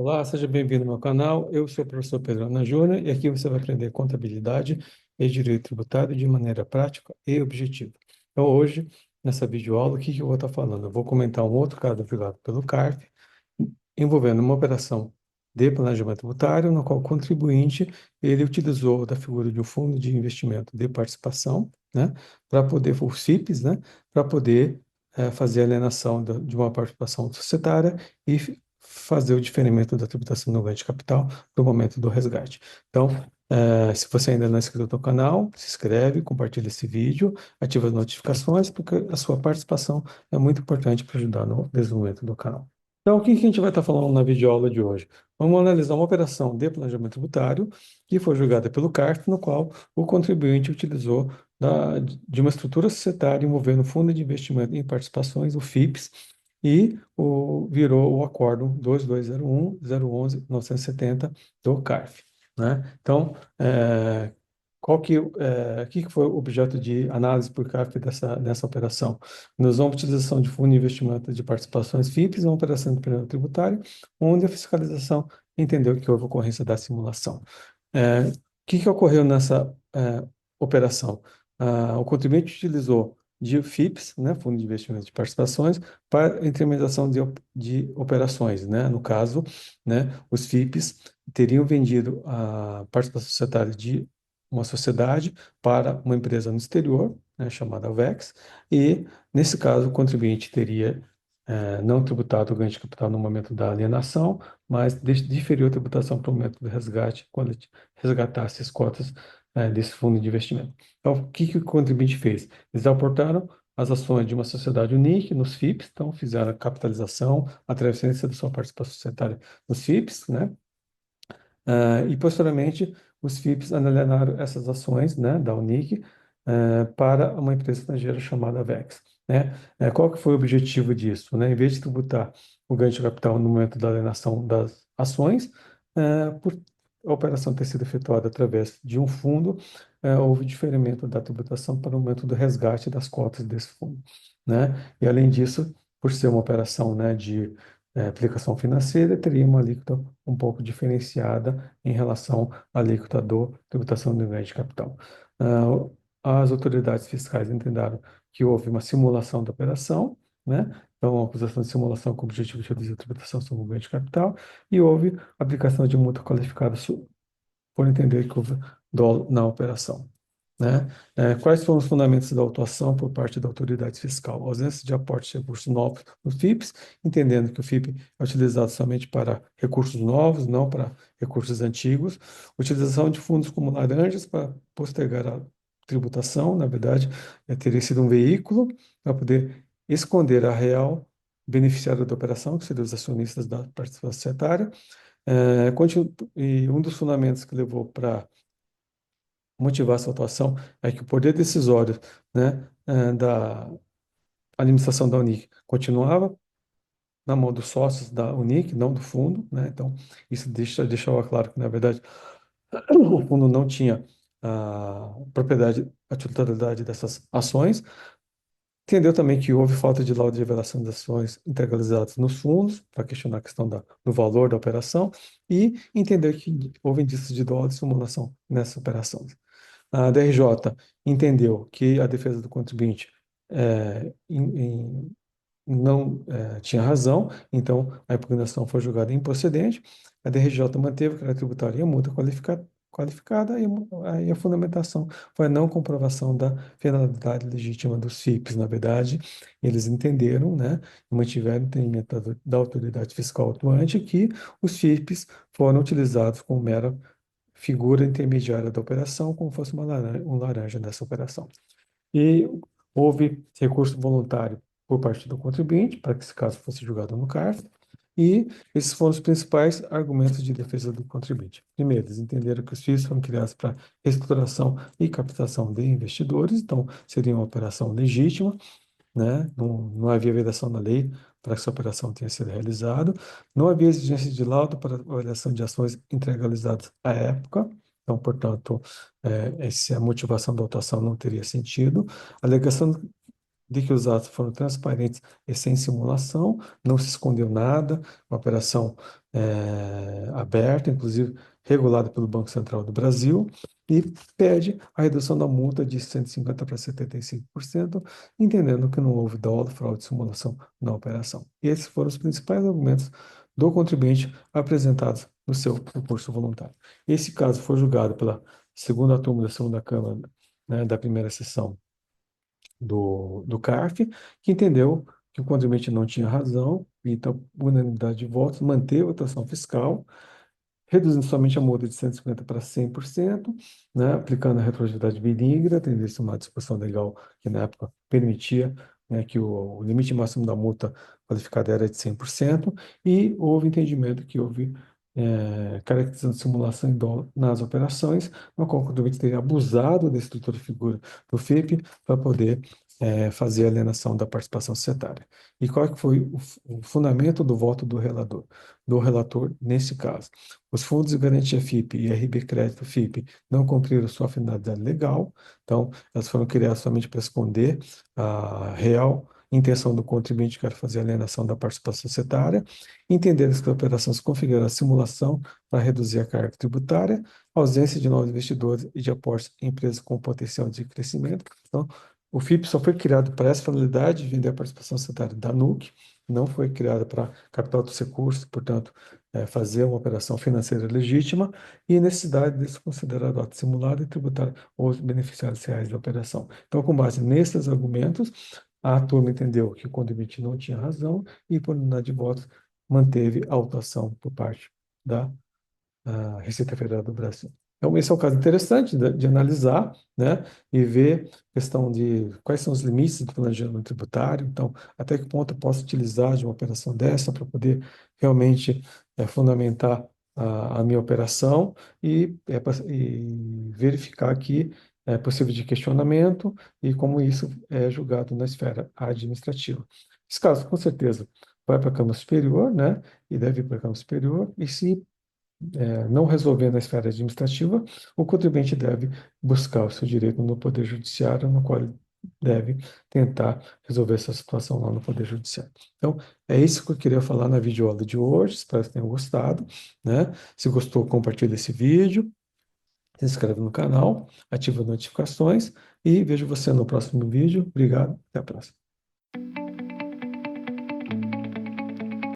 Olá, seja bem-vindo ao meu canal. Eu sou o professor Pedro Ana Júnior e aqui você vai aprender contabilidade e direito tributário de maneira prática e objetiva. Então, hoje, nessa videoaula, o que eu vou estar falando? Eu vou comentar um outro caso julgado pelo CARF, envolvendo uma operação de planejamento tributário, no qual o contribuinte ele utilizou da figura de um fundo de investimento de participação, né, para poder, os FIPs, né, para poder fazer a alienação de uma participação societária e fazer o diferimento da tributação no ganho de capital no momento do resgate. Então, se você ainda não é inscrito no canal, se inscreve, compartilha esse vídeo, ativa as notificações, porque a sua participação é muito importante para ajudar no desenvolvimento do canal. Então, o que a gente vai estar falando na videoaula de hoje? Vamos analisar uma operação de planejamento tributário que foi julgada pelo CARF, no qual o contribuinte utilizou de uma estrutura societária envolvendo fundo de investimento em participações, o FIPS, e virou o Acórdão 2201-011-970 do CARF, né? Então, o que foi o objeto de análise por CARF dessa operação? Nós vamos utilização de fundo de investimento de participações FIPs, uma operação de plano tributário, onde a fiscalização entendeu que houve ocorrência da simulação. O que ocorreu nessa operação? O contribuinte utilizou de FIPs, né, Fundo de Investimento de Participações, para intermediação de operações, né? No caso, né, os FIPs teriam vendido a participação societária de uma sociedade para uma empresa no exterior, né, chamada VEX, e, nesse caso, o contribuinte teria não tributado o ganho de capital no momento da alienação, mas diferiu a tributação para o momento do resgate, quando ele resgatasse as cotas desse fundo de investimento. Então, o que o contribuinte fez? Eles aportaram as ações de uma sociedade UNIC nos FIPs, então fizeram a capitalização, a transferência da sua participação societária nos FIPs, né? E, posteriormente, os FIPs alienaram essas ações, né, da UNIC, para uma empresa estrangeira chamada VEX, né? Qual que foi o objetivo disso, né? Em vez de tributar o ganho de capital no momento da alienação das ações, por a operação ter sido efetuada através de um fundo, houve diferimento da tributação para o momento do resgate das cotas desse fundo, né? E, além disso, por ser uma operação, né, de aplicação financeira, teria uma alíquota um pouco diferenciada em relação à alíquota do tributação do ganho de capital. As autoridades fiscais entenderam que houve uma simulação da operação, né? Então, a acusação de simulação com o objetivo de reduzir a tributação sobre o ganho de capital, e houve aplicação de multa qualificada por entender que houve dolo na operação, né? Quais foram os fundamentos da autuação por parte da autoridade fiscal? A ausência de aporte de recursos novos no FIPS, entendendo que o FIP é utilizado somente para recursos novos, não para recursos antigos. Utilização de fundos como laranjas para postergar a tributação, na verdade, teria sido um veículo para poder esconder a real beneficiária da operação, que seriam os acionistas da participação societária. E um dos fundamentos que levou para motivar essa atuação é que o poder decisório, né, da administração da UNIC continuava na mão dos sócios da UNIC, não do fundo, né? Então, isso deixava claro que, na verdade, o fundo não tinha a propriedade, a titularidade dessas ações. Entendeu também que houve falta de laudo de revelação das ações integralizadas nos fundos, para questionar a questão do valor da operação, e entendeu que houve indícios de dolo de simulação nessas operações. A DRJ entendeu que a defesa do contribuinte não tinha razão, então a impugnação foi julgada improcedente. A DRJ manteve que era tributária a multa qualificada, e a fundamentação foi a não comprovação da finalidade legítima dos FIPs. Na verdade, eles entenderam, né, e mantiveram o entendimento da autoridade fiscal atuante que os FIPs foram utilizados como mera figura intermediária da operação, como fosse um laranja nessa operação. E houve recurso voluntário por parte do contribuinte, para que esse caso fosse julgado no CARF, e esses foram os principais argumentos de defesa do contribuinte. Primeiro, eles entenderam que os FIIs foram criados para reestruturação e captação de investidores, então seria uma operação legítima, né? Não havia vedação na lei para que essa operação tenha sido realizada, não havia exigência de laudo para avaliação de ações integralizadas à época, então, portanto, essa motivação da autuação não teria sentido. A alegação de que os atos foram transparentes e sem simulação, não se escondeu nada, a operação aberta, inclusive regulada pelo Banco Central do Brasil, e pede a redução da multa de 150% para 75%, entendendo que não houve dolo, fraude e simulação na operação. Esses foram os principais argumentos do contribuinte apresentados no seu recurso voluntário. Esse caso foi julgado pela segunda turma da segunda Câmara, né, da primeira sessão do CARF, que entendeu que o contribuinte não tinha razão, e então, por unanimidade de votos, manteve a votação fiscal, reduzindo somente a multa de 150% para 100%, né, aplicando a retroatividade benigna, tendo isso uma disposição legal que na época permitia, né, que o limite máximo da multa qualificada era de 100%, e houve entendimento que houve caracterização de simulação em dólar nas operações, no qual o contribuinte teria abusado da estrutura e figura do FIP para poder fazer a alienação da participação societária. E qual que foi o fundamento do voto do relator nesse caso? Os fundos de garantia FIP e RB Crédito FIP não cumpriram sua finalidade legal, então elas foram criadas somente para esconder a real intenção do contribuinte, que era fazer a alienação da participação societária, entender que a operação se configura a simulação para reduzir a carga tributária, ausência de novos investidores e de aportes em empresas com potencial de crescimento. Então, o FIP só foi criado para essa finalidade de vender a participação societária da NUC, não foi criado para capital dos recursos, portanto, fazer uma operação financeira legítima e necessidade de se considerar ato simulado e tributar os beneficiários reais da operação. Então, com base nesses argumentos, a turma entendeu que o contribuinte não tinha razão e, por unanimidade de votos, manteve a autuação por parte da Receita Federal do Brasil. Então, esse é um caso interessante de analisar, né, e ver a questão de quais são os limites do planejamento tributário, então, até que ponto eu posso utilizar de uma operação dessa para poder realmente fundamentar a minha operação e verificar que é possível de questionamento e como isso é julgado na esfera administrativa. Esse caso, com certeza, vai para a Câmara Superior, né, e deve ir para a Câmara Superior, e se não resolver na esfera administrativa, o contribuinte deve buscar o seu direito no Poder Judiciário, no qual ele deve tentar resolver essa situação lá no Poder Judiciário. Então, é isso que eu queria falar na videoaula de hoje, espero que tenham gostado, né? Se gostou, compartilhe esse vídeo, se inscreve no canal, ativa as notificações e vejo você no próximo vídeo. Obrigado, até a próxima.